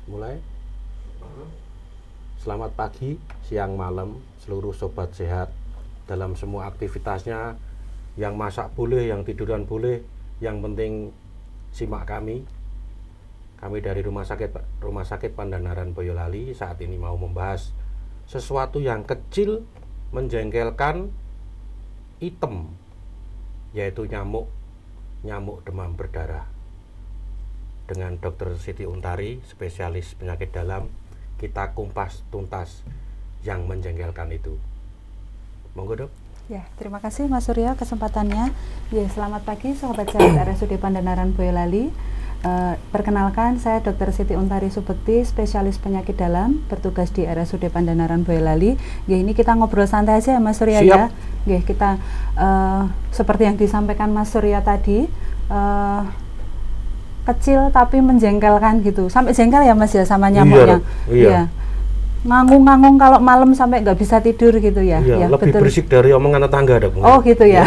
Mulai. Selamat pagi, siang, malam, seluruh sobat sehat dalam semua aktivitasnya. Yang masak boleh, yang tiduran boleh, yang penting simak kami. Kami dari Rumah Sakit Pandanaran Boyolali saat ini mau membahas sesuatu yang kecil, menjengkelkan, hitam, yaitu nyamuk demam berdarah. Dengan Dr. Siti Untari, spesialis penyakit dalam, kita kumpas tuntas yang menjengkelkan itu. Monggo, Dok. Ya, terima kasih Mas Surya kesempatannya. Ya, selamat pagi sahabat sehat RSUD Pandanaran Boyolali. Perkenalkan, saya Dr. Siti Untari Subekti, spesialis penyakit dalam, bertugas di RSUD Pandanaran Boyolali. Ya, ini kita ngobrol santai aja ya Mas Surya. Siap. Ya, kita seperti yang disampaikan Mas Surya tadi, kecil tapi menjengkelkan gitu. Sampai jengkel ya Mas ya sama nyamuknya. Iya. Ngangung-ngangung kalau malam sampai nggak bisa tidur gitu ya. Iya, ya, lebih betul. berisik dari omongan tetangga, Dok. Oh gitu ya.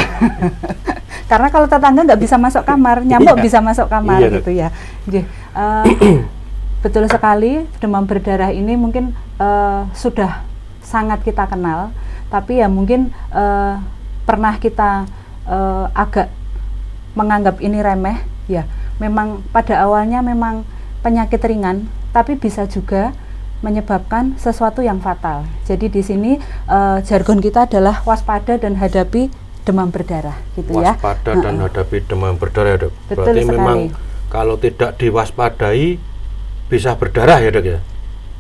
Karena kalau tetangga nggak bisa masuk kamar, nyamuk bisa masuk kamar gitu ya. Jadi, betul sekali, demam berdarah ini mungkin sudah sangat kita kenal, tapi ya mungkin pernah kita agak menganggap ini remeh. Ya, memang pada awalnya memang penyakit ringan, tapi bisa juga menyebabkan sesuatu yang fatal. Jadi di sini jargon kita adalah waspada dan hadapi demam berdarah, gitu ya. Waspada dan hadapi demam berdarah, Dok. Betul Berarti sekali. memang kalau tidak diwaspadai bisa berdarah ya, Dok ya.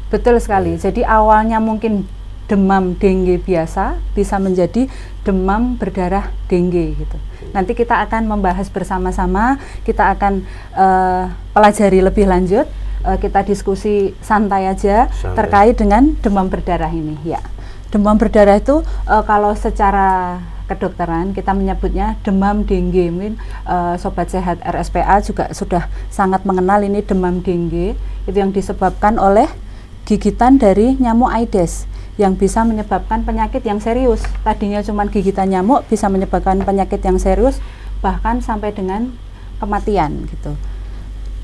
Betul sekali. Jadi awalnya mungkin demam dengue biasa bisa menjadi demam berdarah dengue gitu. Nanti kita akan membahas bersama-sama, kita akan pelajari lebih lanjut. Kita diskusi santai aja terkait dengan demam berdarah ini ya. Demam berdarah itu kalau secara kedokteran kita menyebutnya demam dengue. Mungkin sobat sehat RSPA juga sudah sangat mengenal ini demam dengue. Itu yang disebabkan oleh gigitan dari nyamuk Aedes yang bisa menyebabkan penyakit yang serius. Tadinya cuma gigitan nyamuk bisa menyebabkan penyakit yang serius bahkan sampai dengan kematian gitu.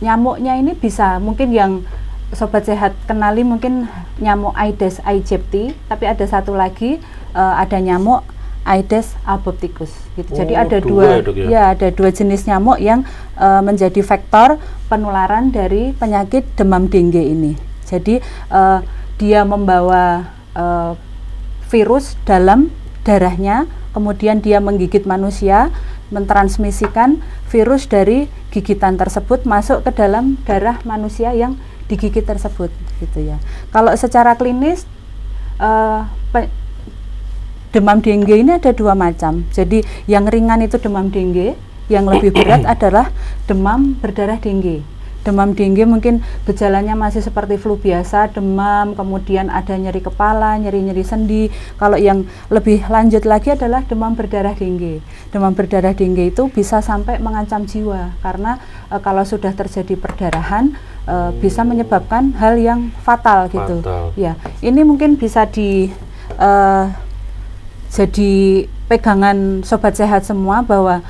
Nyamuknya ini bisa mungkin yang sobat sehat kenali mungkin nyamuk Aedes aegypti, tapi ada satu lagi ada nyamuk Aedes albopicus gitu. Jadi ada ada dua jenis nyamuk yang menjadi vektor penularan dari penyakit demam dengue ini. Jadi dia membawa virus dalam darahnya, kemudian dia menggigit manusia, mentransmisikan virus dari gigitan tersebut masuk ke dalam darah manusia yang digigit tersebut gitu ya. Kalau secara klinis demam dengue ini ada dua macam. Jadi yang ringan itu demam dengue, yang lebih berat adalah demam berdarah dengue. Demam dengue mungkin gejalanya masih seperti flu biasa, demam, kemudian ada nyeri kepala, nyeri-nyeri sendi. Kalau yang lebih lanjut lagi adalah demam berdarah dengue. Demam berdarah dengue itu bisa sampai mengancam jiwa karena kalau sudah terjadi perdarahan bisa menyebabkan hal yang fatal gitu. Ya, ini mungkin bisa jadi pegangan sobat sehat semua bahwa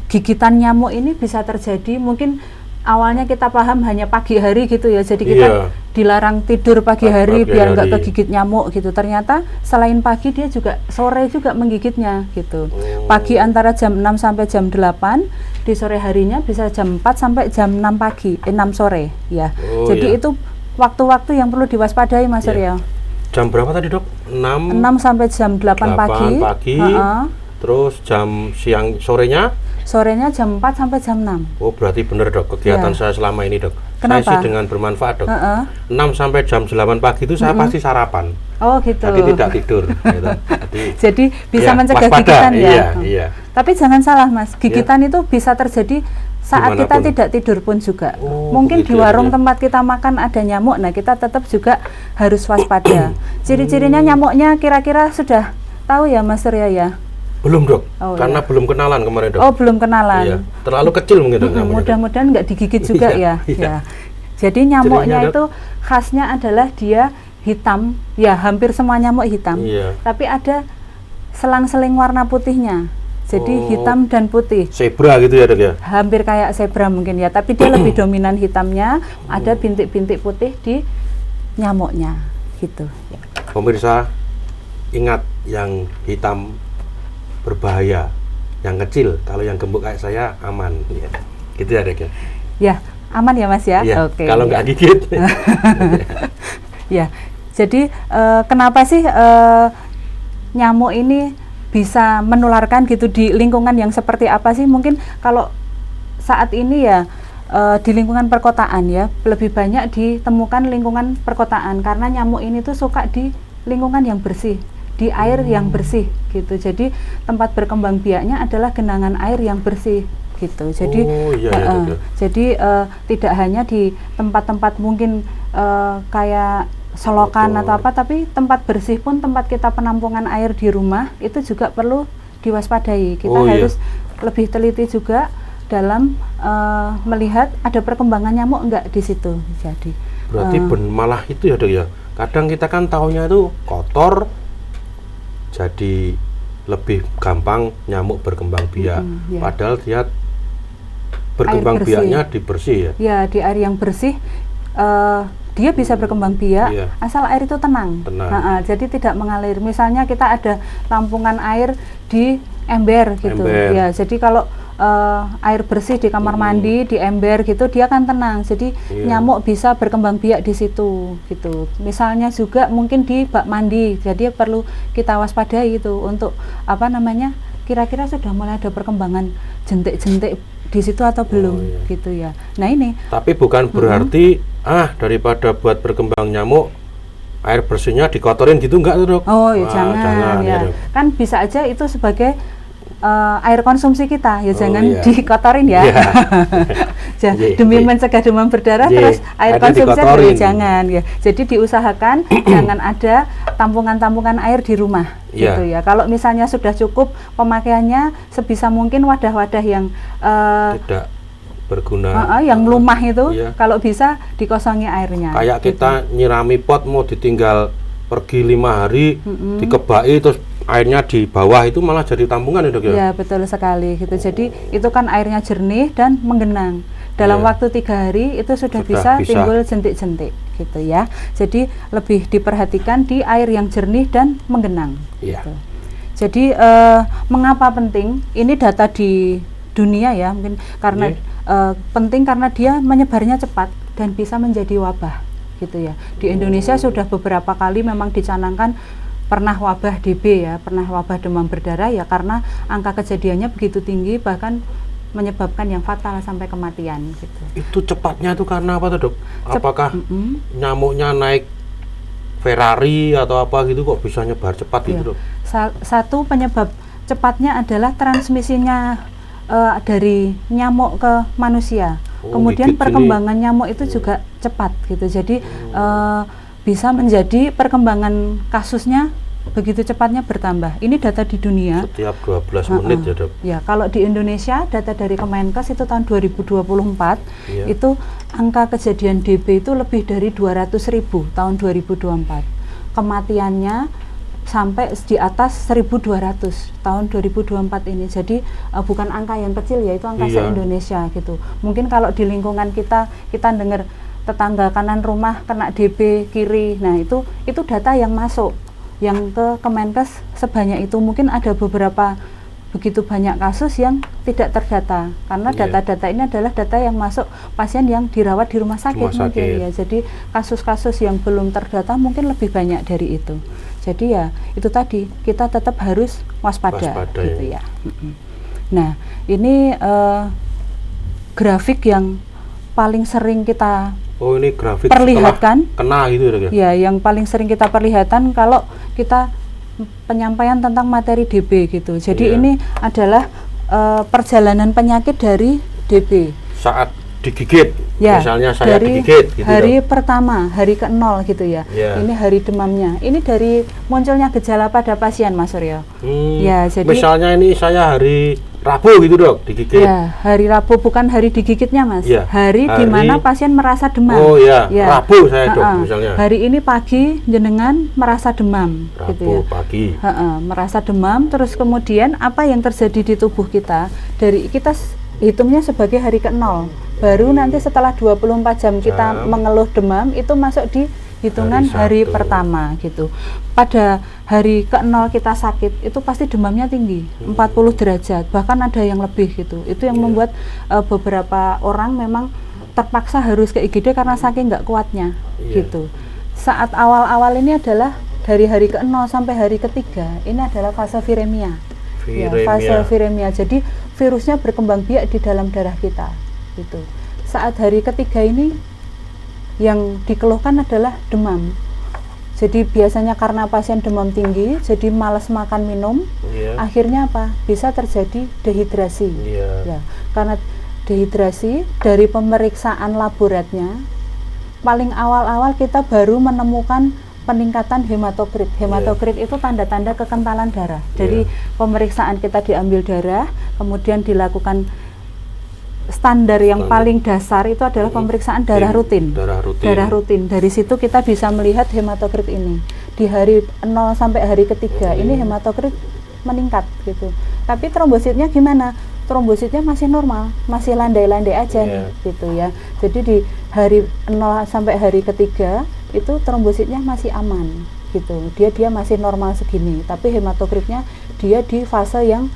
gigitan nyamuk ini bisa terjadi mungkin. Awalnya kita paham hanya pagi hari gitu ya, jadi kita dilarang tidur pagi hari biar nggak kegigit nyamuk gitu. Ternyata selain pagi dia juga sore juga menggigitnya gitu. Pagi antara jam 6 sampai jam 8, di sore harinya bisa jam 4 sampai jam 6 pagi, 6 sore ya. Jadi itu waktu-waktu yang perlu diwaspadai Mas Surya. Jam berapa tadi, Dok? 6 sampai jam 8 pagi. Terus jam siang sorenya jam 4 sampai jam 6. Oh, berarti benar, Dok, kegiatan saya selama ini, Dok. Kenapa? Saya sih dengan bermanfaat, Dok. 6 sampai jam 8 pagi itu saya pasti sarapan. Oh gitu. Jadi tidak tidur gitu. Jadi bisa mencegah gigitan ya. Iya. Tapi jangan salah Mas, gigitan itu bisa terjadi saat kita tidak tidur pun juga. Mungkin di warung tempat kita makan ada nyamuk, nah kita tetap juga harus waspada. Ciri-cirinya nyamuknya kira-kira sudah tahu ya Mas Surya ya? Belum, Dok, karena belum kenalan kemarin, Dok. Oh, belum kenalan. Iya. Terlalu kecil mungkin, Dok. Mudah-mudahan nggak digigit juga ya. Jadi nyamuknya itu khasnya adalah dia hitam, ya hampir semua nyamuk hitam. Tapi ada selang-seling warna putihnya. Jadi hitam dan putih. Zebra gitu ya, Dok ya? Hampir kayak zebra mungkin ya, tapi dia lebih dominan hitamnya, ada bintik-bintik putih di nyamuknya gitu. Pemirsa, ingat yang hitam berbahaya, yang kecil, kalau yang gemuk kayak saya aman ya. Gitu ya, Dok ya? Ya, aman ya Mas ya? Ya, Oke. kalau nggak gigit. Ya, jadi kenapa sih nyamuk ini bisa menularkan gitu di lingkungan yang seperti apa sih? Mungkin kalau saat ini ya di lingkungan perkotaan ya, lebih banyak ditemukan lingkungan perkotaan karena nyamuk ini tuh suka di lingkungan yang bersih, di air yang bersih gitu. Jadi tempat berkembang biaknya adalah genangan air yang bersih gitu. Jadi jadi tidak hanya di tempat-tempat mungkin kayak selokan atau apa, tapi tempat bersih pun, tempat kita penampungan air di rumah itu juga perlu diwaspadai. Kita harus lebih teliti juga dalam melihat ada perkembangan nyamuk enggak di situ. Jadi berarti malah itu ya, Dok ya. Kadang kita kan taunya itu kotor, jadi lebih gampang nyamuk berkembang biak. Padahal dia berkembang biaknya di bersih ya. Ya, di air yang bersih dia bisa berkembang biak asal air itu tenang. Jadi tidak mengalir. Misalnya kita ada tampungan air di ember gitu. Ya, jadi kalau air bersih di kamar mandi, di ember gitu, dia kan tenang. Jadi nyamuk bisa berkembang biak di situ gitu. Misalnya juga mungkin di bak mandi. Jadi perlu kita waspadai itu untuk apa namanya? Kira-kira sudah mulai ada perkembangan jentik-jentik di situ atau belum gitu ya. Nah ini. Tapi bukan berarti daripada buat berkembang nyamuk air bersihnya dikotorin gitu enggak tuh, Dok? Oh ya, jangan ya. Kan bisa aja itu sebagai air konsumsi kita ya, jangan dikotorin ya. Demi mencegah demam berdarah terus air konsumsi jangan ya. Jadi diusahakan jangan ada tampungan-tampungan air di rumah gitu ya. Kalau misalnya sudah cukup pemakaiannya, sebisa mungkin wadah-wadah yang tidak berguna, yang melumah itu kalau bisa dikosongi airnya. Kayak kita nyirami pot mau ditinggal pergi 5 hari, dikebai terus airnya di bawah itu malah jadi tampungan ya, Dok ya? Ya, betul sekali gitu. Jadi itu kan airnya jernih dan menggenang. Dalam waktu 3 hari itu sudah bisa timbul jentik-jentik gitu ya. Jadi lebih diperhatikan di air yang jernih dan menggenang. Gitu. Jadi mengapa penting? Ini data di dunia ya, mungkin karena penting karena dia menyebarnya cepat dan bisa menjadi wabah gitu ya. Di Indonesia sudah beberapa kali memang dicanangkan pernah wabah DB ya, pernah wabah demam berdarah ya, karena angka kejadiannya begitu tinggi bahkan menyebabkan yang fatal sampai kematian gitu. Itu cepatnya itu karena apa tuh, Dok? Apakah nyamuknya naik Ferrari atau apa gitu kok bisa nyebar cepat gitu, Dok? Satu penyebab cepatnya adalah transmisinya dari nyamuk ke manusia. Kemudian perkembangan nyamuk itu juga cepat gitu. Jadi bisa menjadi perkembangan kasusnya begitu cepatnya bertambah. Ini data di dunia. Setiap 12 menit ya, Dok? Ya, kalau di Indonesia data dari Kemenkes itu tahun 2024 itu angka kejadian DB itu lebih dari 200.000 tahun 2024. Kematiannya sampai di atas 1.200 tahun 2024 ini. Jadi bukan angka yang kecil ya, itu angka se-Indonesia gitu. Mungkin kalau di lingkungan kita dengar tetangga kanan rumah kena DB kiri. Nah, itu data yang masuk yang ke Kemenkes sebanyak itu. Mungkin ada beberapa begitu banyak kasus yang tidak terdata karena data-data ini adalah data yang masuk pasien yang dirawat di rumah sakit. Mungkin ya. Jadi kasus-kasus yang belum terdata mungkin lebih banyak dari itu. Jadi ya itu tadi, kita tetap harus waspada gitu ya. Nah, ini grafik yang paling sering kita ini grafik perlihatkan, kena gitu ya? Ya, yang paling sering kita perlihatkan kalau kita penyampaian tentang materi DB gitu. Jadi ini adalah perjalanan penyakit dari DB. Saat digigit, misalnya saya dari digigit gitu, hari pertama, hari ke-0 gitu ya. Ini hari demamnya. Ini dari munculnya gejala pada pasien, Mas Suryo. Ya, jadi misalnya ini saya hari Rabu gitu dok digigit. Ya, hari Rabu bukan hari digigitnya Mas. Ya, hari di mana pasien merasa demam. Oh ya, Rabu saya dok misalnya. Hari ini pagi jenengan merasa demam. Rabu gitu ya. pagi. Merasa demam, terus kemudian apa yang terjadi di tubuh kita? Dari kita hitungnya sebagai hari ke-0. Baru nanti setelah 24 jam kita mengeluh demam itu masuk di hitungan hari pertama gitu. Pada hari ke-0 kita sakit itu pasti demamnya tinggi, 40 derajat, bahkan ada yang lebih gitu. Itu yang membuat beberapa orang memang terpaksa harus ke IGD karena saking nggak kuatnya gitu. Saat awal-awal ini adalah dari hari ke-0 sampai hari ke-3 ini adalah fase viremia. Ya, fase viremia. Jadi virusnya berkembang biak di dalam darah kita gitu. Saat hari ke-3 ini yang dikeluhkan adalah demam. Jadi biasanya karena pasien demam tinggi, jadi malas makan minum, akhirnya apa? Bisa terjadi dehidrasi. Ya, karena dehidrasi dari pemeriksaan laboratnya, paling awal-awal kita baru menemukan peningkatan hematokrit. Hematokrit itu tanda-tanda kekentalan darah. Dari pemeriksaan kita diambil darah, kemudian dilakukan standar yang paling dasar itu adalah pemeriksaan darah rutin. Darah rutin. Dari situ kita bisa melihat hematokrit ini. Di hari 0 sampai hari ke-3 ini hematokrit meningkat gitu. Tapi trombositnya gimana? Trombositnya masih normal, masih landai-landai aja nih gitu ya. Jadi di hari 0 sampai hari ke-3 itu trombositnya masih aman gitu. Dia masih normal segini, tapi hematokritnya dia di fase yang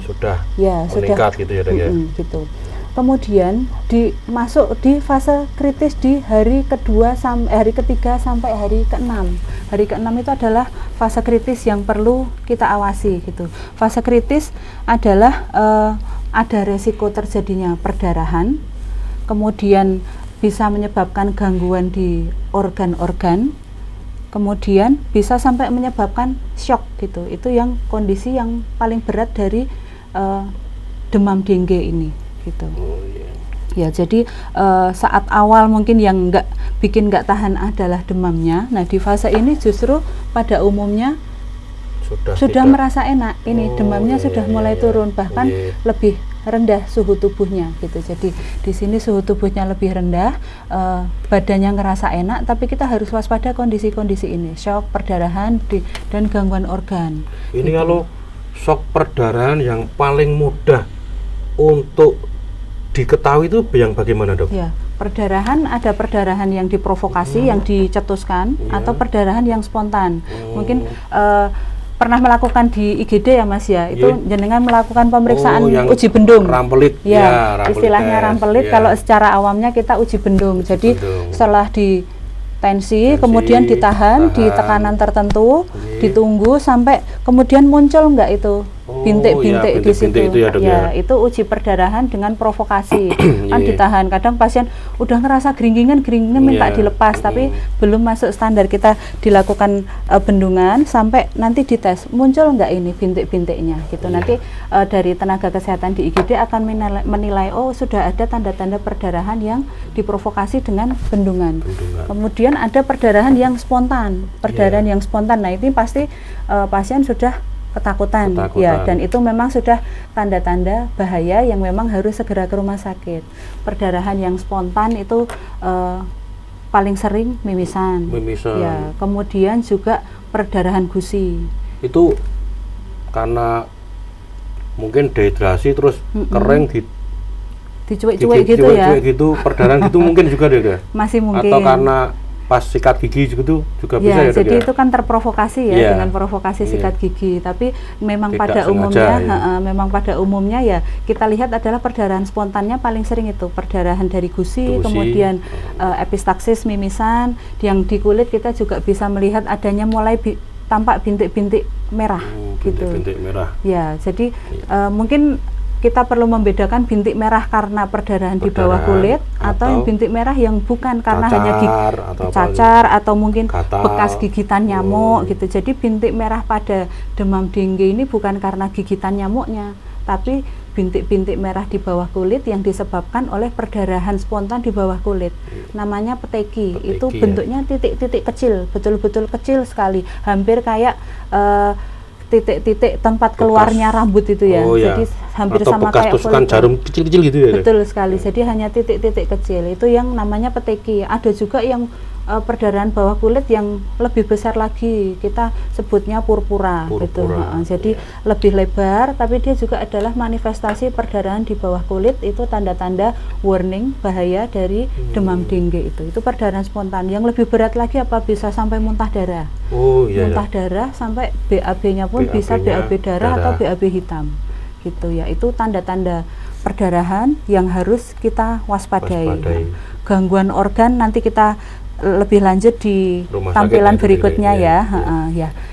sudah meningkat gitu ya dok ya. Gitu. Kemudian masuk di fase kritis di hari kedua hari ketiga sampai hari ke-6. Hari ke-6 itu adalah fase kritis yang perlu kita awasi gitu. Fase kritis adalah ada resiko terjadinya perdarahan, kemudian bisa menyebabkan gangguan di organ-organ, kemudian bisa sampai menyebabkan shock gitu. Itu yang kondisi yang paling berat dari demam dengue ini gitu. Ya, jadi saat awal mungkin yang bikin nggak tahan adalah demamnya. Nah, di fase ini justru pada umumnya sudah merasa enak. Ini demamnya sudah mulai turun, bahkan lebih rendah suhu tubuhnya gitu. Jadi di sini suhu tubuhnya lebih rendah, badannya ngerasa enak, tapi kita harus waspada kondisi-kondisi ini, shock, perdarahan, dan gangguan organ. Ini gitu. Kalau shock perdarahan yang paling mudah untuk diketahui itu yang bagaimana dok? Ya, ada perdarahan yang diprovokasi, yang dicetuskan, atau perdarahan yang spontan. Mungkin pernah melakukan di IGD ya Mas ya, itu jenengan melakukan pemeriksaan uji bendung. Rampelit. Rampelit istilahnya rampelit. Kalau secara awamnya kita uji bendung. Jadi setelah tensi, kemudian ditahan di tekanan tertentu, ditunggu sampai kemudian muncul enggak itu bintik-bintik di situ. Itu uji perdarahan dengan provokasi. Kan ditahan. Kadang pasien udah ngerasa geringingan minta dilepas, tapi belum masuk standar. Kita dilakukan bendungan sampai nanti dites muncul enggak ini bintik-bintiknya gitu. Nanti dari tenaga kesehatan di IGD akan menilai sudah ada tanda-tanda perdarahan yang diprovokasi dengan bendungan. Kemudian ada perdarahan yang spontan. Yang spontan. Nah, ini pasti pasien sudah ketakutan ya, dan itu memang sudah tanda-tanda bahaya yang memang harus segera ke rumah sakit. Perdarahan yang spontan itu paling sering mimisan. Ya, kemudian juga perdarahan gusi. Itu karena mungkin dehidrasi terus kering dicuek-cuek gitu ya. Perdarahan gitu mungkin juga deh. Masih mungkin. Atau karena pas sikat gigi gitu juga bisa ya. Jadi itu kan terprovokasi ya, dengan provokasi sikat gigi. Tapi memang memang pada umumnya ya kita lihat adalah perdarahan spontannya paling sering itu perdarahan dari gusi. Kemudian epistaksis mimisan, yang di kulit kita juga bisa melihat adanya mulai tampak bintik-bintik merah gitu. Bintik merah. Ya, jadi mungkin kita perlu membedakan bintik merah karena perdarahan di bawah kulit atau bintik merah yang bukan karena hanya cacar atau mungkin bekas gigitan nyamuk gitu. Jadi bintik merah pada demam dengue ini bukan karena gigitan nyamuknya, tapi bintik-bintik merah di bawah kulit yang disebabkan oleh perdarahan spontan di bawah kulit. Namanya peteki. Itu bentuknya titik-titik kecil, betul-betul kecil sekali, hampir kayak titik-titik tempat keluarnya rambut itu ya. Jadi hampir atau sama bekas kayak tusukan follicle. jarum kecil-kecil gitu ya? Betul sekali. Jadi hanya titik-titik kecil. Itu yang namanya peteki. Ada juga yang perdarahan bawah kulit yang lebih besar lagi. Kita sebutnya purpura. Gitu. Jadi lebih lebar, tapi dia juga adalah manifestasi perdarahan di bawah kulit. Itu tanda-tanda warning bahaya dari demam dengue itu. Itu perdarahan spontan. Yang lebih berat lagi apa, bisa sampai muntah darah. Muntah darah sampai BAB-nya pun bisa BAB darah atau BAB hitam. Gitu ya. Itu tanda-tanda perdarahan yang harus kita waspadai. Gangguan organ nanti kita lebih lanjut di tampilan berikutnya ya.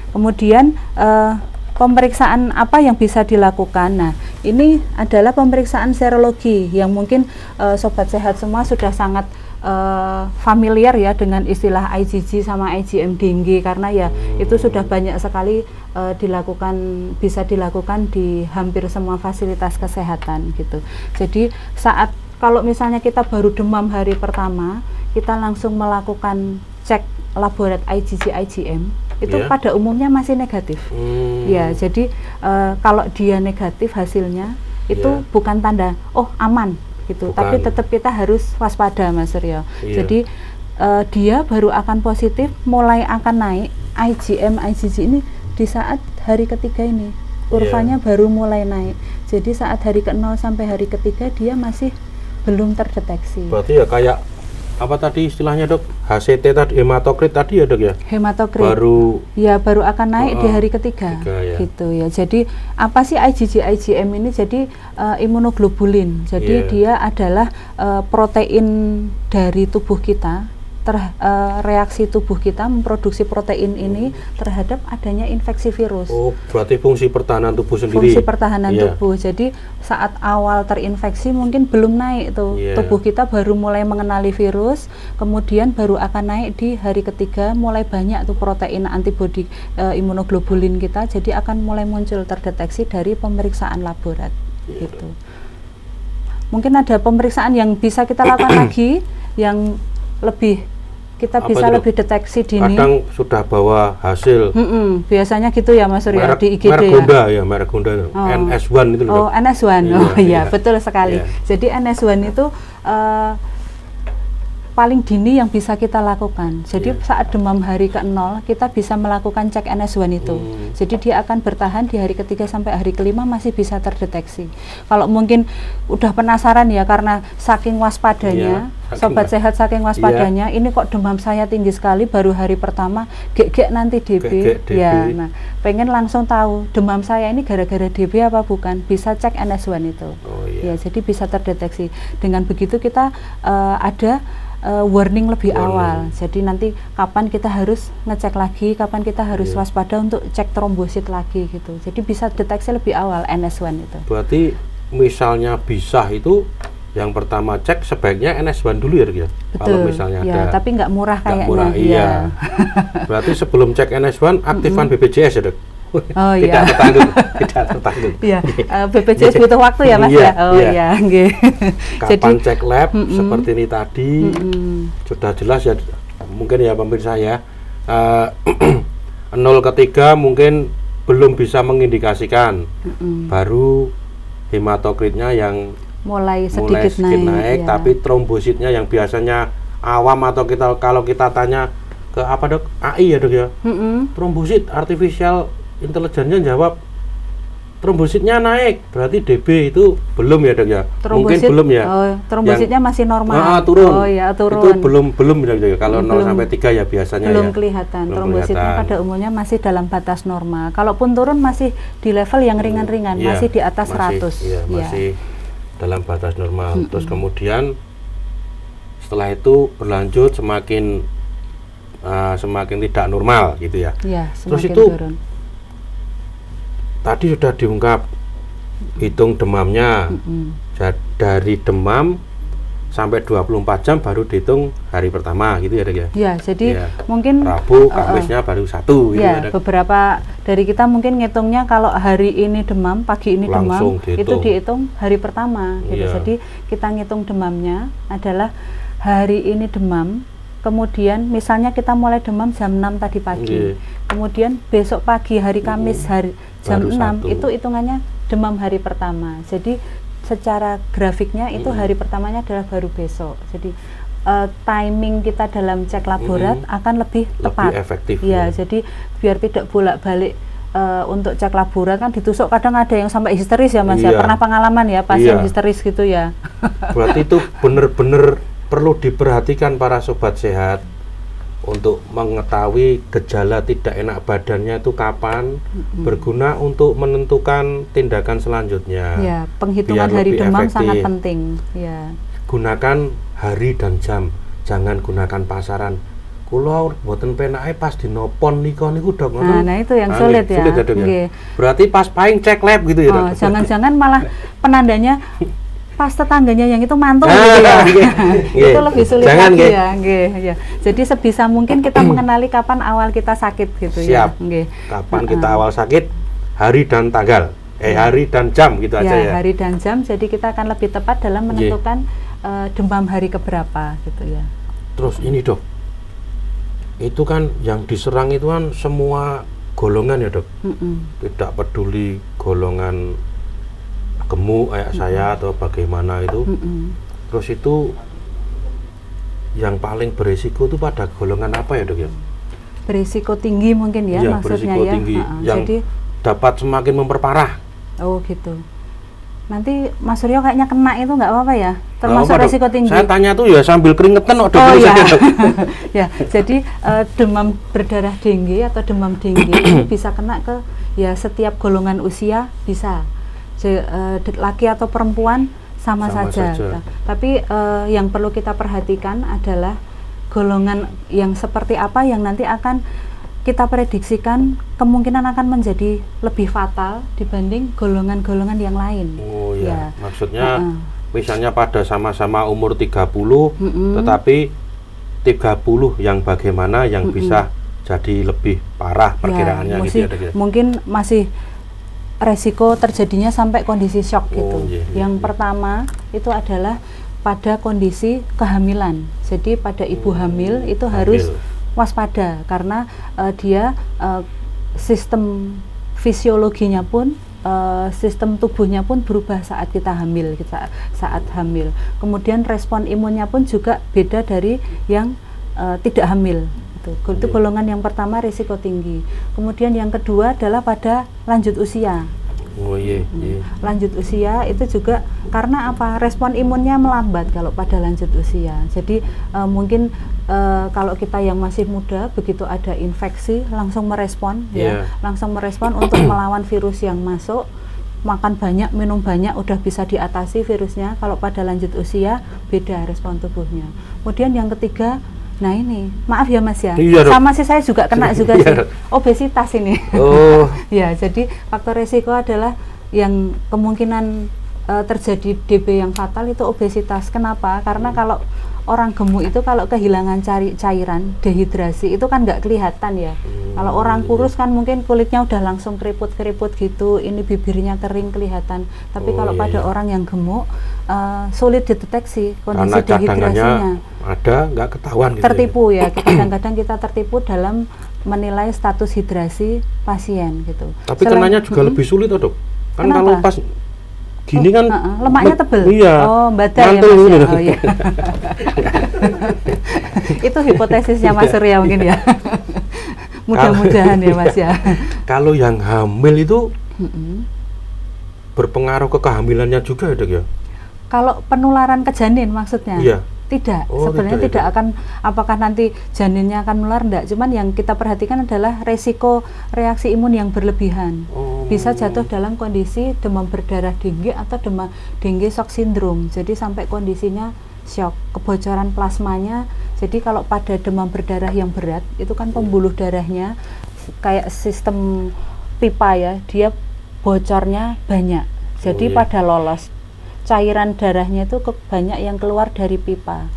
Kemudian pemeriksaan apa yang bisa dilakukan? Nah, ini adalah pemeriksaan serologi yang mungkin sobat sehat semua sudah sangat familiar ya dengan istilah IgG sama IgM dengue, karena ya itu sudah banyak sekali bisa dilakukan di hampir semua fasilitas kesehatan gitu. Jadi kalau misalnya kita baru demam hari pertama, kita langsung melakukan cek laborat IgG IgM itu pada umumnya masih negatif. Ya, jadi kalau dia negatif hasilnya itu bukan tanda aman gitu, tapi tetap kita harus waspada Mas Suryo. Jadi dia baru akan positif, mulai akan naik IgM IgG ini di saat hari ketiga ini. Kurvanya baru mulai naik. Jadi saat hari ke-0 sampai hari ketiga dia masih belum terdeteksi. Berarti ya kayak apa tadi istilahnya dok? HCT tadi, hematokrit tadi ya dok ya? Hematokrit baru akan naik di hari ketiga gitu ya. Jadi apa sih IgG IgM ini? Jadi imunoglobulin. Jadi dia adalah protein dari tubuh kita. Reaksi tubuh kita memproduksi protein ini terhadap adanya infeksi virus. Berarti fungsi pertahanan tubuh sendiri. Fungsi pertahanan tubuh. Jadi saat awal terinfeksi mungkin belum naik tuh. Tubuh kita baru mulai mengenali virus, kemudian baru akan naik di hari ketiga, mulai banyak tuh protein antibodi imunoglobulin kita, jadi akan mulai muncul terdeteksi dari pemeriksaan laborat gitu. Mungkin ada pemeriksaan yang bisa kita lakukan lagi yang lebih kita bisa lebih deteksi dini. Kadang sudah bawa hasil. Biasanya gitu ya Mas Suryo di IGD merek Honda NS1 itu loh. NS1. Betul sekali. Jadi NS1 itu paling dini yang bisa kita lakukan. Jadi saat demam hari ke-0 kita bisa melakukan cek NS1 itu. Jadi dia akan bertahan di hari ketiga sampai hari kelima masih bisa terdeteksi. Kalau mungkin udah penasaran ya karena saking waspadanya, sobat sehat saking waspadanya, ini kok demam saya tinggi sekali baru hari pertama, gek nanti DB. Nah, pengen langsung tahu demam saya ini gara-gara DB apa bukan, bisa cek NS1 itu. Jadi bisa terdeteksi. Dengan begitu kita ada warning lebih awal. Jadi nanti kapan kita harus ngecek lagi, kapan kita harus waspada untuk cek trombosit lagi gitu. Jadi bisa deteksi lebih awal NS1 itu. Berarti misalnya bisa itu yang pertama cek sebaiknya NS1 dulu ya. Kalau misalnya ada. Tapi nggak murah kayaknya. Berarti sebelum cek NS1 aktifan BPJS ya dok? Tidak tertanggung. BPJS butuh waktu ya Mas ya. Kapan cek lab seperti ini tadi sudah jelas ya, mungkin ya pemirsa ya. 0 ke 3 mungkin belum bisa mengindikasikan, baru hematokritnya yang mulai sedikit naik tapi trombositnya yang biasanya awam atau kalau kita tanya ke apa dok, AI ya dok ya, trombosit artificial intelijennya jawab trombositnya naik, berarti DB itu belum ya dok ya? Mungkin belum ya. Trombositnya masih normal. Turun. Turun. Itu belum ya dok ya. Kalau 0 sampai 3 ya biasanya belum kelihatan. Trombositnya pada umumnya masih dalam batas normal. Kalaupun turun masih di level yang ringan-ringan, masih di atas 100. Masih dalam batas normal. Terus kemudian setelah itu berlanjut semakin tidak normal gitu ya. Terus itu turun. Tadi sudah diungkap hitung demamnya. Dari demam sampai 24 jam baru dihitung hari pertama gitu ya dok ya. Jadi mungkin Rabu, Kamisnya baru 1 gitu ya dok. Beberapa dari kita mungkin ngitungnya kalau hari ini demam, pagi ini langsung demam, itu dihitung hari pertama gitu. Jadi kita ngitung demamnya adalah hari ini demam, kemudian misalnya kita mulai demam jam 6 tadi pagi, kemudian besok pagi hari Kamis jam 6 itu hitungannya demam hari pertama. Jadi secara grafiknya itu hari pertamanya adalah baru besok. Jadi timing kita dalam cek laborat akan lebih tepat. Lebih efektif. Ya, jadi biar tidak bolak-balik untuk cek laborat kan ditusuk kadang ada yang sampai histeris ya Mas ya. Pernah pengalaman ya pasien histeris gitu ya. Berarti itu benar-benar perlu diperhatikan para sobat sehat untuk mengetahui gejala tidak enak badannya itu kapan, berguna untuk menentukan tindakan selanjutnya. Ya, penghitungan hari demam sangat penting. Ya. Gunakan hari dan jam, jangan gunakan pasaran. Kulo mboten penake pas dinopon niku Dok. Nah, itu yang sulit ya. Sulit ya, Dok, ya. Berarti pas paing cek lab gitu ya, Dok. Jangan-jangan malah penandanya pas tetangganya yang itu mantul gitu ya. Itu lebih sulit lagi ya. Ya. Jadi sebisa mungkin kita mengenali kapan awal kita sakit gitu. Siap. Ya. Kapan kita awal sakit, hari dan tanggal, hari dan jam gitu aja ya. Hari dan jam, jadi kita akan lebih tepat dalam menentukan demam hari keberapa gitu ya. Terus ini Dok, itu kan yang diserang itu kan semua golongan ya Dok. Tidak peduli golongan gemuk kayak saya atau bagaimana itu. Terus itu yang paling berisiko itu pada golongan apa ya Dok ya? Berisiko tinggi mungkin ya, maksudnya ya. Tinggi, yang jadi dapat semakin memperparah. Oh gitu. Nanti Mas Suryo kayaknya kena itu nggak apa-apa ya? Termasuk resiko tinggi. Saya tanya tuh ya sambil keringetan Dok. Oh iya. Ya, jadi demam berdarah dengue atau demam dengue ini bisa kena ke ya setiap golongan usia bisa. Laki atau perempuan sama saja. Nah, tapi yang perlu kita perhatikan adalah golongan yang seperti apa yang nanti akan kita prediksikan kemungkinan akan menjadi lebih fatal dibanding golongan-golongan yang lain. Oh ya, maksudnya misalnya pada sama-sama umur 30 tetapi 30 yang bagaimana yang bisa jadi lebih parah perkiraannya gitu ya. Mungkin masih resiko terjadinya sampai kondisi shock gitu. Yang pertama itu adalah pada kondisi kehamilan. Jadi pada ibu hamil itu harus waspada karena dia sistem fisiologinya pun sistem tubuhnya pun berubah saat kita hamil, saat hamil. Kemudian respon imunnya pun juga beda dari yang tidak hamil. Itu golongan yang pertama risiko tinggi. Kemudian yang kedua adalah pada lanjut usia. Lanjut usia itu juga karena apa? Respon imunnya melambat kalau pada lanjut usia. Jadi mungkin kalau kita yang masih muda begitu ada infeksi langsung merespon langsung merespon untuk melawan virus yang masuk. Makan banyak, minum banyak udah bisa diatasi virusnya. Kalau pada lanjut usia beda respon tubuhnya. Kemudian yang ketiga, nah ini, maaf ya Mas ya, sama sih saya juga kena juga sih, obesitas ini. Ya, jadi faktor resiko adalah yang kemungkinan terjadi DB yang fatal itu obesitas. Kenapa? Karena kalau orang gemuk itu kalau kehilangan cairan, dehidrasi itu kan nggak kelihatan ya. Kalau orang kurus kan mungkin kulitnya udah langsung keriput-keriput gitu, ini bibirnya kering kelihatan. Tapi kalau pada orang yang gemuk sulit dideteksi kondisi dehidrasinya. Ada nggak ketahuan gitu. Tertipu ya. Kadang-kadang kita tertipu dalam menilai status hidrasi pasien gitu. Tapi kenanya juga lebih sulit Dok. Kan kenapa? Kalau pas gini kan lemaknya tebel. Iya. Oh, badai ya Mas ya. Oh iya. Itu hipotesisnya Mas Surya mungkin ya. Mudah-mudahan ya Mas ya. Kalau yang hamil itu berpengaruh ke kehamilannya juga ya Dok ya? Kalau penularan ke janin maksudnya? Iya. Tidak, sebenarnya tidak akan, apakah nanti janinnya akan menular, enggak, cuman yang kita perhatikan adalah resiko reaksi imun yang berlebihan. Bisa jatuh dalam kondisi demam berdarah dengue atau demam dengue shock syndrome. Jadi sampai kondisinya shock, kebocoran plasmanya. Jadi kalau pada demam berdarah yang berat, itu kan pembuluh darahnya kayak sistem pipa ya, dia bocornya banyak. Jadi pada lolos cairan darahnya itu banyak yang keluar dari pipa.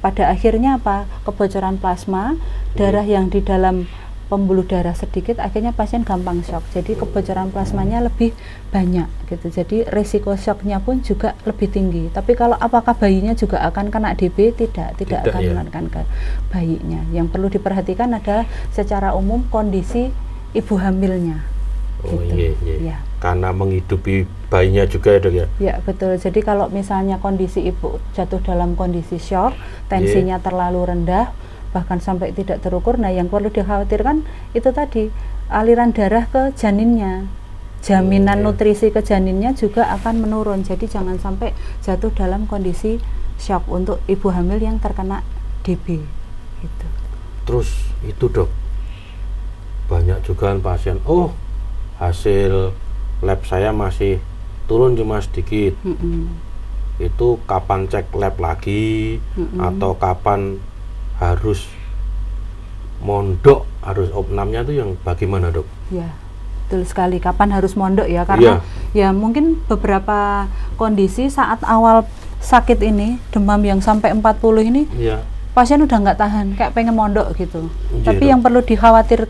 Pada akhirnya apa? Kebocoran plasma, darah yang di dalam pembuluh darah sedikit, akhirnya pasien gampang shock. Jadi kebocoran plasmanya lebih banyak gitu. Jadi risiko shocknya pun juga lebih tinggi. Tapi kalau apakah bayinya juga akan kena DB? Tidak akan menularkan ke bayinya. Yang perlu diperhatikan adalah secara umum kondisi ibu hamilnya. Oh gitu. iya, iya. Ya. Karena menghidupi bayinya juga ya dok ya? Ya betul, jadi kalau misalnya kondisi ibu jatuh dalam kondisi shock, tensinya terlalu rendah, bahkan sampai tidak terukur, nah yang perlu dikhawatirkan itu tadi, aliran darah ke janinnya, jaminan nutrisi ke janinnya juga akan menurun, jadi jangan sampai jatuh dalam kondisi shock untuk ibu hamil yang terkena DB gitu. Terus itu dok, banyak juga pasien, oh hasil lab saya masih turun cuma sedikit. Itu kapan cek lab lagi atau kapan harus mondok, harus opnamnya itu yang bagaimana dok? Ya betul sekali, kapan harus mondok ya, karena ya mungkin beberapa kondisi saat awal sakit ini, demam yang sampai 40 ini, pasien udah nggak tahan, kayak pengen mondok gitu. Tapi yang perlu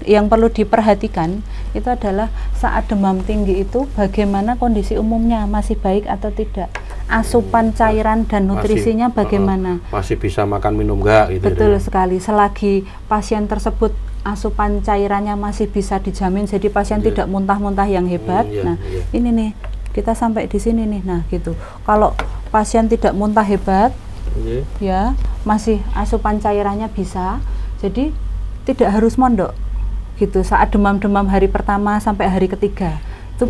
yang perlu diperhatikan itu adalah saat demam tinggi itu bagaimana kondisi umumnya, masih baik atau tidak, asupan cairan dan nutrisinya bagaimana, masih bisa makan minum nggak gitu. Betul sekali, selagi pasien tersebut asupan cairannya masih bisa dijamin, jadi pasien tidak muntah-muntah yang hebat. Ini nih kita sampai di sini nih, nah gitu. Kalau pasien tidak muntah hebat, ya masih asupan cairannya bisa, jadi tidak harus mondok gitu saat demam-demam hari pertama sampai hari ketiga itu.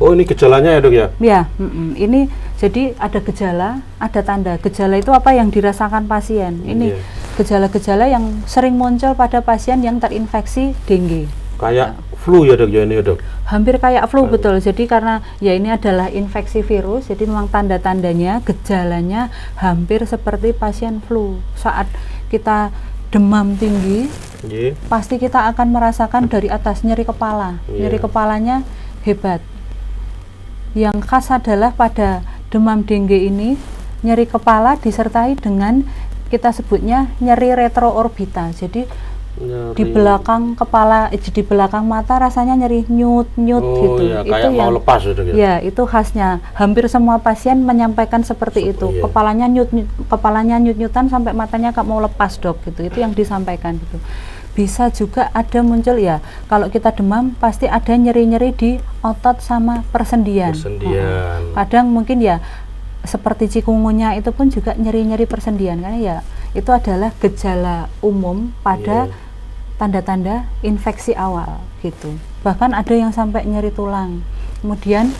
Oh ini gejalanya ya dok ya? Ya, ini jadi ada gejala, ada tanda. Gejala itu apa yang dirasakan pasien. Ini gejala-gejala yang sering muncul pada pasien yang terinfeksi dengue. Kayak flu ya dok ya ini ya dok? Hampir kayak flu, betul. Jadi karena ya ini adalah infeksi virus, jadi memang tanda-tandanya, gejalanya hampir seperti pasien flu. Saat kita demam tinggi, pasti kita akan merasakan dari atas nyeri kepala, nyeri kepalanya hebat. Yang khas adalah pada demam dengue ini, nyeri kepala disertai dengan kita sebutnya nyeri retroorbita. Jadi di belakang kepala, di belakang mata rasanya nyeri nyut-nyut gitu. Kayak itu mau lepas gitu. Ya, itu khasnya. Hampir semua pasien menyampaikan seperti itu. Kepalanya nyut-nyutan sampai matanya kayak mau lepas dok gitu. Itu yang disampaikan gitu. Bisa juga ada muncul ya, kalau kita demam pasti ada nyeri-nyeri di otot sama persendian. Kadang mungkin ya seperti cikungunya itu pun juga nyeri-nyeri persendian, karena ya itu adalah gejala umum pada tanda-tanda infeksi awal gitu. Bahkan ada yang sampai nyeri tulang, kemudian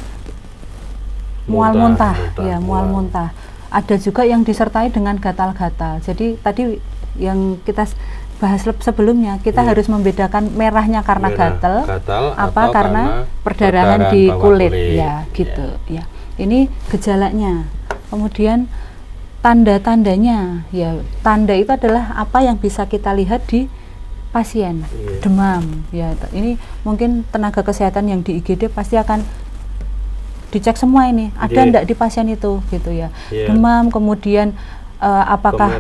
mual muntah. Ada juga yang disertai dengan gatal-gatal. Jadi tadi yang kita bahas sebelumnya, kita harus membedakan merahnya karena gatal apa karena perdarahan di kulit ya gitu ya. Ini gejalanya. Kemudian tanda-tandanya ya, tanda itu adalah apa yang bisa kita lihat di pasien demam ya. Ini mungkin tenaga kesehatan yang di IGD pasti akan dicek semua ini ada enggak di pasien itu gitu ya. Demam, kemudian apakah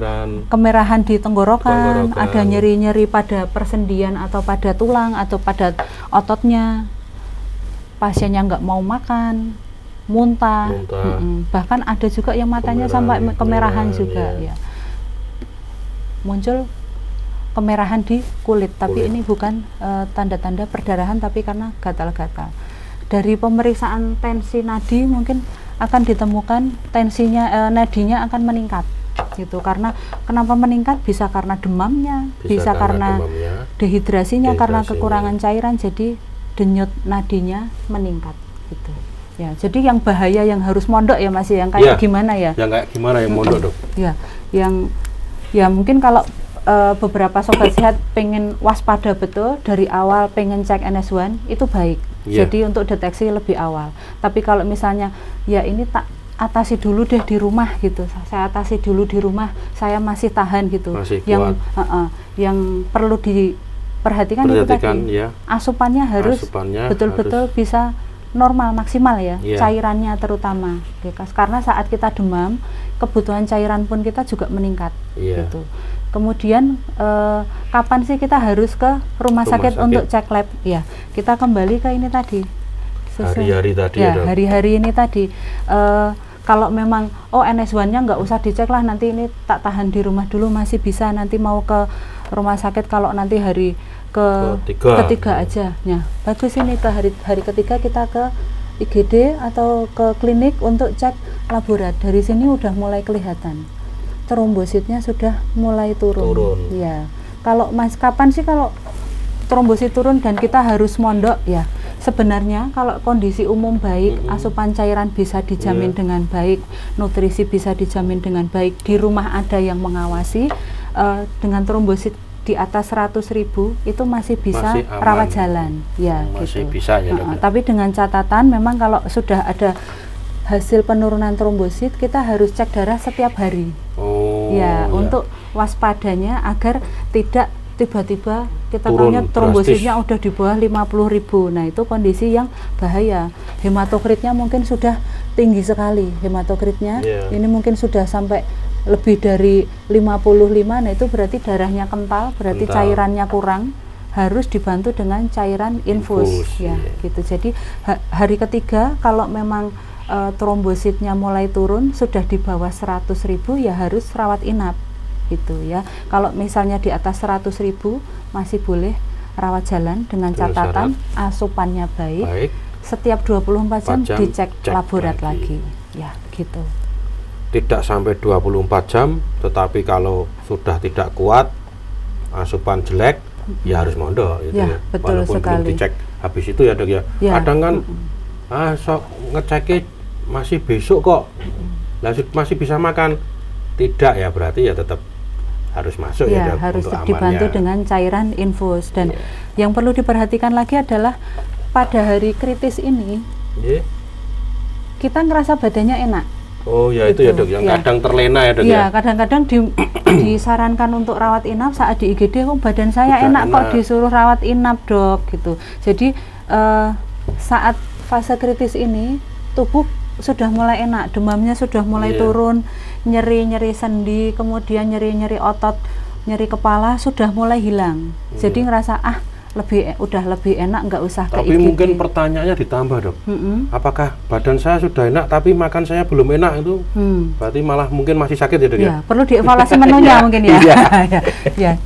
kemerahan di tenggorokan, ada nyeri-nyeri pada persendian atau pada tulang atau pada ototnya, pasiennya nggak mau makan, muntah. Bahkan ada juga yang matanya sampai kemerahan juga ya. Muncul kemerahan di kulit, tapi ini bukan tanda-tanda perdarahan, tapi karena gatal-gatal. Dari pemeriksaan tensi nadi mungkin akan ditemukan tensinya, nadinya akan meningkat gitu. Karena kenapa meningkat? Bisa karena demamnya, bisa karena dehidrasinya, karena kekurangan cairan, jadi denyut nadinya meningkat gitu. Ya, jadi yang bahaya yang harus mondok ya Mas, yang kayak gimana ya? Yang kayak gimana yang mondok dok? Ya, yang ya mungkin kalau beberapa sobat sehat pengen waspada betul dari awal, pengen cek NS1 itu baik. Jadi untuk deteksi lebih awal. Tapi kalau misalnya ya ini tak atasi dulu deh di rumah gitu, saya atasi dulu di rumah, saya masih tahan gitu. Masih yang yang perlu diperhatikan itu tadi, asupannya harus betul-betul bisa normal, maksimal ya, cairannya terutama karena saat kita demam kebutuhan cairan pun kita juga meningkat gitu. Kemudian kapan sih kita harus ke rumah sakit untuk cek lab ya, kita kembali ke ini tadi hari-hari tadi ya, hari-hari ini tadi. Kalau memang NS1-nya nggak usah dicek lah, nanti ini tak tahan di rumah dulu, masih bisa nanti mau ke rumah sakit kalau nanti hari ketiga aja. Nah, bagus ini ke hari ketiga kita ke IGD atau ke klinik untuk cek laborat. Dari sini udah mulai kelihatan trombositnya sudah mulai turun. Ya. Kalau Mas kapan sih kalau trombosit turun dan kita harus mondok ya? Sebenarnya kalau kondisi umum baik, asupan cairan bisa dijamin dengan baik, nutrisi bisa dijamin dengan baik, di rumah ada yang mengawasi, dengan trombosit di atas 100.000 itu masih bisa rawat jalan, ya masih gitu. Bisa ya dok. Tapi dengan catatan memang kalau sudah ada hasil penurunan trombosit kita harus cek darah setiap hari. Untuk waspadanya agar tidak tiba-tiba kita tahunya trombositnya udah di bawah 50.000. Nah itu kondisi yang bahaya. Hematokritnya mungkin sudah tinggi sekali. Hematokritnya ini mungkin sudah sampai lebih dari 55. Nah itu berarti darahnya kental, berarti cairannya kurang, harus dibantu dengan cairan infus ya gitu. Jadi hari ketiga kalau memang trombositnya mulai turun sudah di bawah 100.000 ya harus rawat inap gitu ya. Kalau misalnya di atas 100.000 masih boleh rawat jalan dengan catatan asupannya baik. Setiap 24 jam dicek laborat lagi ya gitu. Tidak sampai 24 jam, tetapi kalau sudah tidak kuat, asupan jelek, ya harus mondok gitu ya. Betul walaupun sekali. belum dicek habis itu ya dok ya. Kadang kan sok ngeceknya masih besok kok, masih bisa makan. Tidak ya, berarti ya tetap harus masuk ya dok, harus untuk dibantu amannya. dengan cairan infus. Dan yang perlu diperhatikan lagi adalah pada hari kritis ini kita ngerasa badannya enak. Oh ya itu ya dok, yang kadang terlena ya dok ya. Kadang-kadang disarankan untuk rawat inap saat di IGD, badan saya enak kok disuruh rawat inap dok gitu. Jadi saat fase kritis ini tubuh sudah mulai enak, demamnya sudah mulai turun, nyeri-nyeri sendi, kemudian nyeri-nyeri otot, nyeri kepala sudah mulai hilang. Jadi ngerasa udah lebih enak, nggak usah ke IGD. Tapi mungkin pertanyaannya ditambah dok, apakah badan saya sudah enak tapi makan saya belum enak itu, berarti malah mungkin masih sakit ya dok ya? Perlu dievaluasi menunya mungkin ya.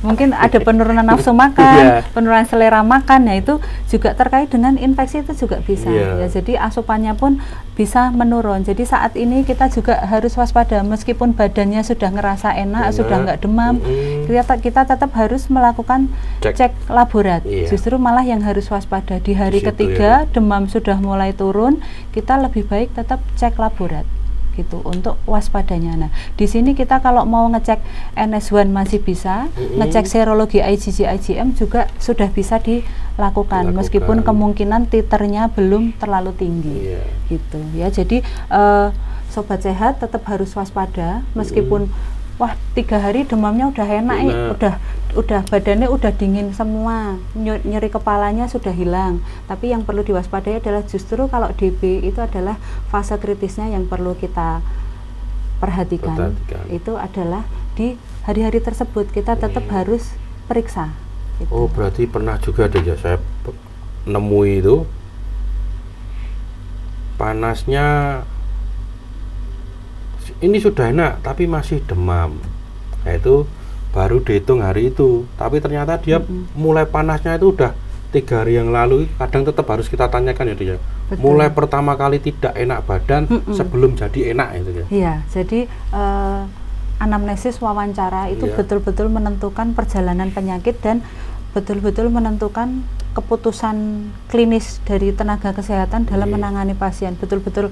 Mungkin ada penurunan nafsu makan, penurunan selera makan, ya itu juga terkait dengan infeksi itu juga bisa. Ya, jadi asupannya pun bisa menurun. Jadi saat ini kita juga harus waspada, meskipun badannya sudah ngerasa enak, sudah nggak demam, kita tetap harus melakukan cek laborat. Justru malah yang harus waspada di hari ketiga demam sudah mulai turun, kita lebih baik tetap cek laborat gitu untuk waspadanya. Nah, di sini kita kalau mau ngecek NS1 masih bisa, ngecek serologi IgG IgM juga sudah bisa dilakukan meskipun kemungkinan titernya belum terlalu tinggi. Gitu ya. Jadi sobat sehat tetap harus waspada meskipun 3 hari demamnya udah enak, udah badannya udah dingin semua, nyeri kepalanya sudah hilang. Tapi yang perlu diwaspadai adalah justru kalau DB itu adalah fase kritisnya yang perlu kita perhatikan. Itu adalah di hari-hari tersebut kita tetap harus periksa. Gitu. Oh berarti pernah juga deh ya saya nemu itu panasnya ini sudah enak tapi masih demam. Nah itu baru dihitung hari itu, tapi ternyata dia mulai panasnya itu udah 3 hari yang lalu. Kadang tetap harus kita tanyakan ya dia. Mulai pertama kali tidak enak badan sebelum jadi enak itu ya. Iya, jadi anamnesis wawancara itu betul-betul menentukan perjalanan penyakit dan betul-betul menentukan keputusan klinis dari tenaga kesehatan dalam menangani pasien. Betul-betul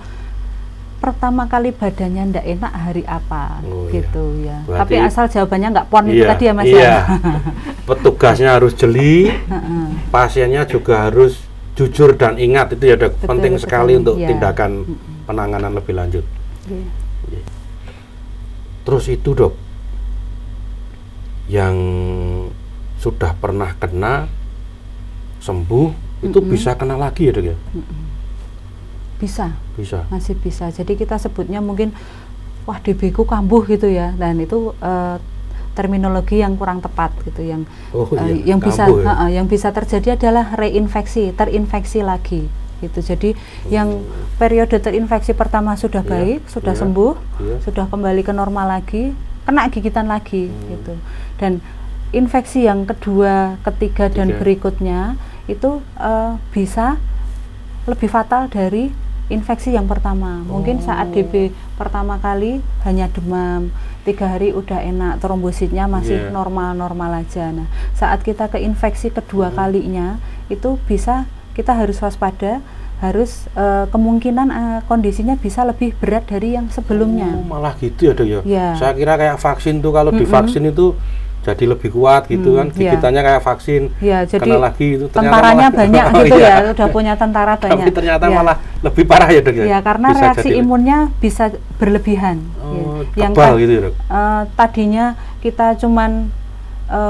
pertama kali badannya ndak enak hari apa gitu ya. Berarti, tapi asal jawabannya nggak pon itu tadi ya Mas ya. Petugasnya harus jeli, pasiennya juga harus jujur dan ingat itu ya dok. Penting sekali untuk tindakan penanganan lebih lanjut. Terus itu dok, yang sudah pernah kena sembuh itu bisa kena lagi ya dok ya? Bisa, masih bisa. Jadi kita sebutnya mungkin DB ku kambuh gitu ya, dan itu terminologi yang kurang tepat gitu. Yang bisa terjadi adalah terinfeksi lagi gitu. Jadi yang periode terinfeksi pertama sudah baik, sudah sembuh, sudah kembali ke normal lagi, kena gigitan lagi gitu. Dan infeksi yang kedua, ketiga dan Tiga. berikutnya itu bisa lebih fatal dari infeksi yang pertama. Mungkin saat DB pertama kali hanya demam, 3 hari udah enak, trombositnya masih Iya. normal-normal aja. Nah, saat kita ke infeksi kedua kalinya itu bisa, kita harus waspada, harus kemungkinan kondisinya bisa lebih berat dari yang sebelumnya. Oh, malah gitu ya Dok ya? Ya. Saya kira kayak vaksin tuh, kalau divaksin itu jadi lebih kuat gitu kan, iya. gigitannya kayak vaksin, Ya, jadi kena lagi itu ternyata tentaranya malah- banyak Oh, gitu iya. ya, udah punya tentara banyak. Tapi ternyata Ya. malah lebih parah ya Dok ya? Ya, karena Bisa reaksi jadi- imunnya bisa berlebihan. Oh, Yang kebal gitu ya Dok? tadinya kita cuman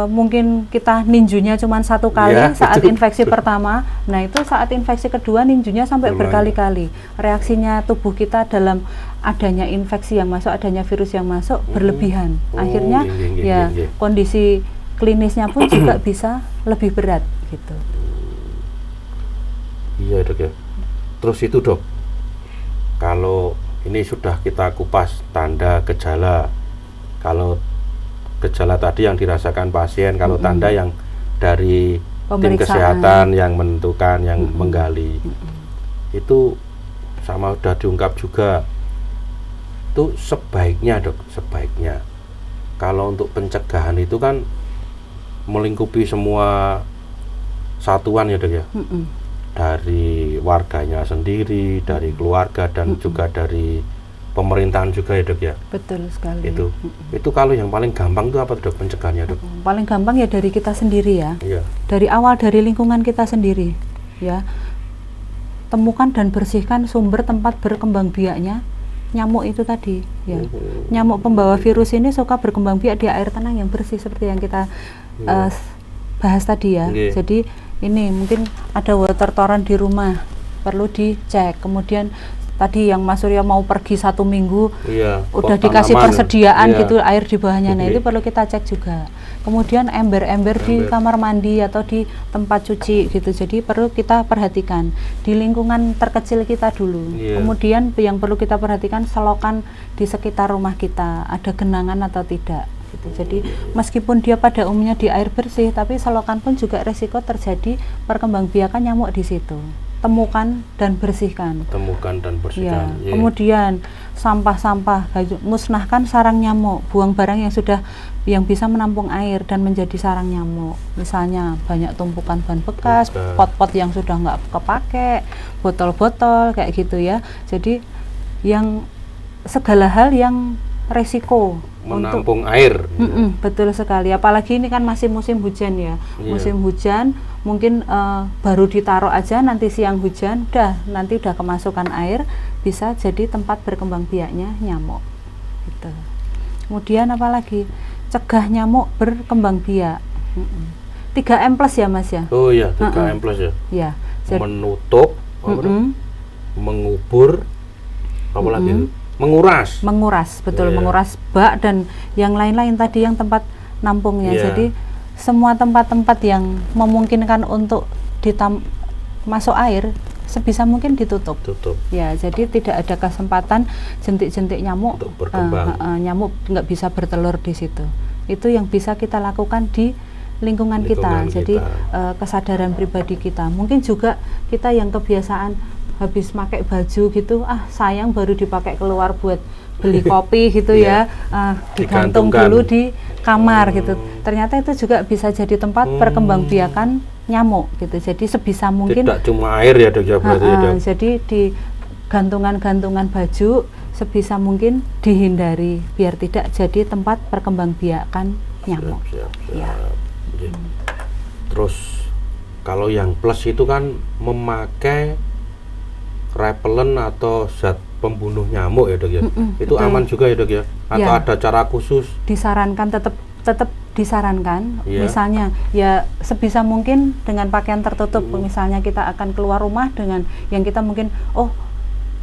mungkin kita ninjunya cuman 1 kali Iya, saat betul. infeksi pertama. Nah, itu saat infeksi kedua ninjunya sampai Lumayan. berkali-kali. Reaksinya tubuh kita dalam adanya infeksi yang masuk, adanya virus yang masuk berlebihan. Oh, Akhirnya iya, ya iya. kondisi klinisnya pun juga bisa lebih berat gitu. Iya Dok ya. Terus itu Dok, kalau ini sudah kita kupas tanda gejala, kalau gejala tadi yang dirasakan pasien, kalau tanda yang dari tim Pemeriksaan. kesehatan yang menentukan, yang menggali, itu sama udah diungkap juga. Itu sebaiknya Dok, sebaiknya kalau untuk pencegahan itu kan melingkupi semua satuan ya Dok ya, dari warganya sendiri, dari keluarga, dan juga dari pemerintahan juga ya Dok ya. Betul sekali. Itu kalau yang paling gampang itu apa Dok pencegahannya Dok? Paling gampang ya dari kita sendiri ya. Iya. Dari awal, dari lingkungan kita sendiri ya. Temukan dan bersihkan sumber tempat berkembang biaknya nyamuk itu tadi ya. Nyamuk pembawa virus ini suka berkembang biak di air tenang yang bersih seperti yang kita bahas tadi ya. Iya. Jadi ini mungkin ada water torrent di rumah, perlu dicek. Kemudian tadi yang Mas Surya mau pergi 1 minggu, Iya. udah Pot dikasih tanaman. persediaan Iya. gitu air di bawahnya. Nah, Oke. itu perlu kita cek juga. Kemudian ember-ember di Ember. kamar mandi atau di tempat cuci gitu. Jadi perlu kita perhatikan di lingkungan terkecil kita dulu. Iya. Kemudian yang perlu kita perhatikan selokan di sekitar rumah kita, ada genangan atau tidak gitu. Jadi meskipun dia pada umumnya di air bersih, tapi selokan pun juga resiko terjadi perkembangbiakan nyamuk di situ. Temukan dan bersihkan. Temukan dan Ya, bersihkan. Iya. kemudian sampah-sampah, musnahkan sarang nyamuk, buang barang yang bisa menampung air dan menjadi sarang nyamuk. Misalnya banyak tumpukan ban bekas, Bekas. pot-pot yang sudah nggak kepake, botol-botol kayak gitu ya. Jadi yang segala hal yang resiko untuk Menampung air. betul sekali, apalagi ini kan masih musim hujan ya. Iya. Musim hujan mungkin baru ditaruh aja, nanti siang hujan nanti udah kemasukan air, bisa jadi tempat berkembang biaknya nyamuk gitu. Kemudian apalagi cegah nyamuk berkembang biak. 3M plus ya Mas ya. Oh iya, 3M plus ya. Ya, jadi Menutup, apa tuh? Mengubur, apa lagi itu? Menguras. menguras, betul, Iya. menguras bak dan yang lain-lain tadi yang tempat nampungnya. Iya. Jadi semua tempat-tempat yang memungkinkan untuk masuk air sebisa mungkin ditutup. Tutup. Ya, jadi tidak ada kesempatan jentik-jentik nyamuk Untuk berkembang. nyamuk nggak bisa bertelur di situ. Itu yang bisa kita lakukan di lingkungan kita. Lingkungan Jadi kita. kesadaran pribadi kita. Mungkin juga kita yang kebiasaan habis pakai baju gitu, sayang baru dipakai keluar buat beli kopi gitu Iya. ya, digantung Digantungkan. dulu di kamar gitu. Ternyata itu juga bisa jadi tempat perkembangbiakan nyamuk gitu. Jadi sebisa mungkin Tidak cuma air ya Dok ya berarti ya Dok. jadi di gantungan-gantungan baju sebisa mungkin dihindari biar tidak jadi tempat perkembangbiakan nyamuk. Siap. Ya. Iya. Terus kalau yang plus itu kan memakai repellent atau zat pembunuh nyamuk ya Dok ya. Itu betul. aman juga ya Dok ya. Atau Ya. ada cara khusus? Disarankan tetap disarankan, Iya. misalnya ya sebisa mungkin dengan pakaian tertutup. Misalnya kita akan keluar rumah dengan yang kita mungkin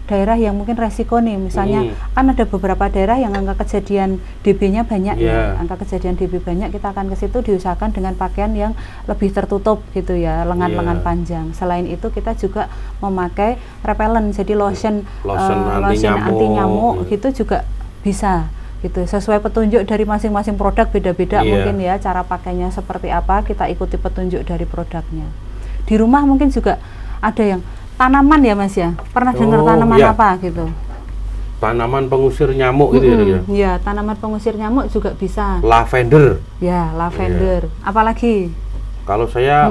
daerah yang mungkin resiko nih, misalnya kan ada beberapa daerah yang angka kejadian DB-nya banyak Iya. ya, angka kejadian DB banyak, kita akan ke situ diusahakan dengan pakaian yang lebih tertutup gitu ya, lengan-lengan Iya. panjang. Selain itu kita juga memakai repellent, jadi lotion Lotion anti anti-nyamuk. nyamuk gitu juga bisa gitu. Sesuai petunjuk dari masing-masing produk beda-beda Iya. mungkin ya, cara pakainya seperti apa, kita ikuti petunjuk dari produknya. Di rumah mungkin juga ada yang tanaman ya Mas ya, pernah dengar Oh, tanaman iya. apa gitu? Tanaman pengusir nyamuk gitu ya, Dok, ya. Ya, tanaman pengusir nyamuk juga bisa. Lavender. Ya, lavender. Apalagi? Kalau saya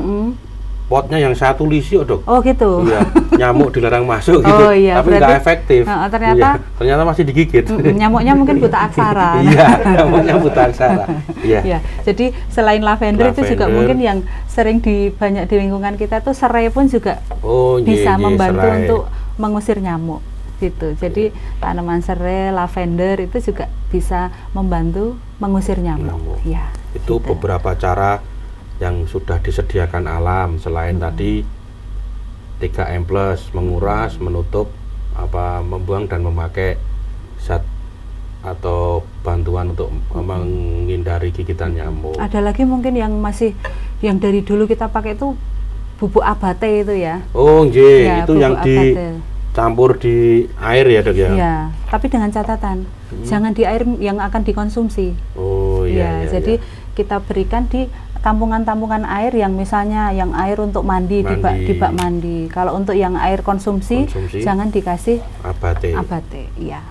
potnya yang saya tulisi, Dok. Oh gitu. Iya, nyamuk dilarang masuk gitu. Oh, iya, Tapi nggak berarti- efektif. ternyata- Iya, ternyata masih digigit. Nyamuknya mungkin buta aksara. Iya, nyamuknya buta aksara. Iya. Ya, jadi selain lavender itu juga Lavender. mungkin yang sering banyak di lingkungan kita tuh serai pun juga Oh, iya, bisa iya, membantu serai. untuk mengusir nyamuk gitu. Jadi tanaman serai, lavender itu juga bisa membantu mengusir nyamuk. Nyamuk. Ya. Itu gitu. beberapa cara yang sudah disediakan alam selain tadi 3M+, menguras, menutup, membuang dan memakai zat atau bantuan untuk menghindari gigitan nyamuk. Ada lagi mungkin yang masih yang dari dulu kita pakai itu bubuk abate itu ya. Oh, Ya, itu yang bubuk abate. dicampur di air ya, Dok ya? Ya, tapi dengan catatan jangan di air yang akan dikonsumsi. Oh, iya, iya. Jadi iya. kita berikan di tampungan-tampungan air yang misalnya yang air untuk mandi, di bak mandi. Kalau untuk yang air konsumsi, jangan dikasih abate. Iya.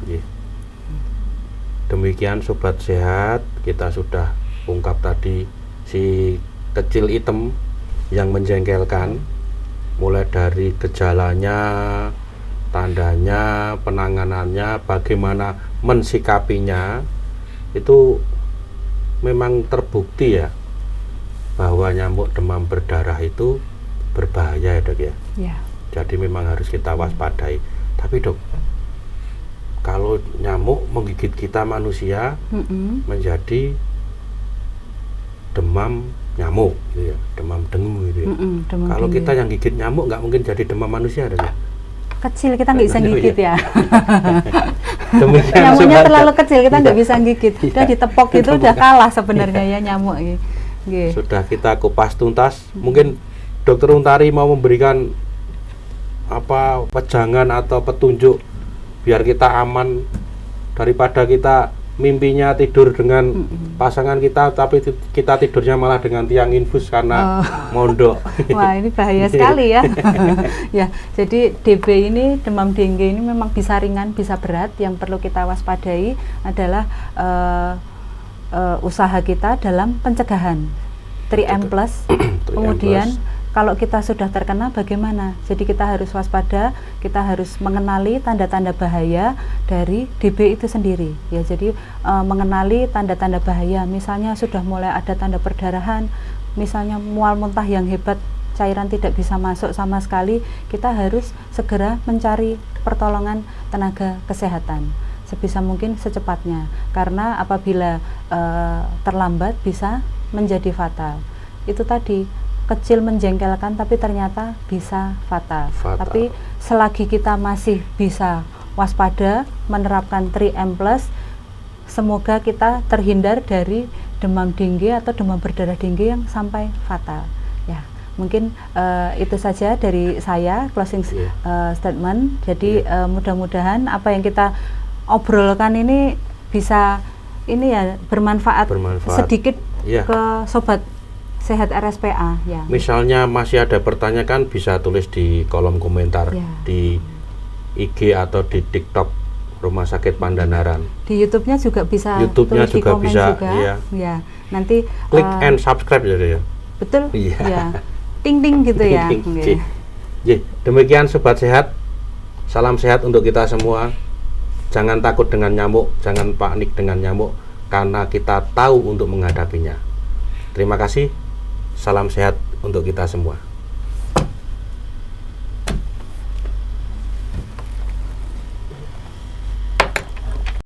Iya. Demikian Sobat Sehat, kita sudah ungkap tadi si kecil item yang menjengkelkan, mulai dari gejalanya, tandanya, penanganannya, bagaimana mensikapinya. Itu memang terbukti ya bahwa nyamuk demam berdarah itu berbahaya ya, Dok ya. Ya. Jadi memang harus kita waspadai. Tapi Dok, kalau nyamuk menggigit kita manusia menjadi demam nyamuk gitu ya, demam dengue gitu ya. Demam Kalau dengue. kita yang gigit nyamuk nggak mungkin jadi demam manusia, Dok ya. Kecil kita nggak bisa Oh, gigit iya. ya. Demikian Nyamuknya Sobat terlalu Sehat. kecil kita nggak Iya. bisa gigit. Udah Iya. ditepok itu udah kalah sebenarnya ya nyamuk. Nggih. Sudah kita kupas tuntas. Mungkin Dokter Untari mau memberikan wejangan atau petunjuk biar kita aman daripada kita mimpinya tidur dengan pasangan kita tapi kita tidurnya malah dengan tiang infus karena mondok. Wah, ini bahaya sekali ya. Ya, jadi DB ini, demam dengue ini memang bisa ringan, bisa berat. Yang perlu kita waspadai adalah usaha kita dalam pencegahan 3M+. Kemudian kalau kita sudah terkena bagaimana? Jadi kita harus waspada, kita harus mengenali tanda-tanda bahaya dari DB itu sendiri. Ya, jadi mengenali tanda-tanda bahaya. Misalnya sudah mulai ada tanda perdarahan, misalnya mual muntah yang hebat, cairan tidak bisa masuk sama sekali, kita harus segera mencari pertolongan tenaga kesehatan sebisa mungkin secepatnya. Karena apabila terlambat bisa menjadi fatal. Itu tadi, kecil menjengkelkan tapi ternyata bisa fatal. Tapi selagi kita masih bisa waspada menerapkan 3M+, semoga kita terhindar dari demam dengue atau demam berdarah dengue yang sampai fatal. Ya, mungkin itu saja dari saya closing statement. Jadi mudah-mudahan apa yang kita obrolkan ini bisa bermanfaat sedikit ke Sobat Sehat RSPA ya. Misalnya masih ada pertanyaan bisa tulis di kolom komentar di IG atau di TikTok Rumah Sakit Pandanaran. Di YouTube-nya juga bisa. YouTube-nya tulis juga di komen bisa. juga. Iya. Ya, nanti Klik and subscribe ya. Betul. Iya. Ya. Ting-ting gitu ya. Demikian Sobat Sehat. Salam sehat untuk kita semua. Jangan takut dengan nyamuk, jangan panik dengan nyamuk karena kita tahu untuk menghadapinya. Terima kasih. Salam sehat untuk kita semua.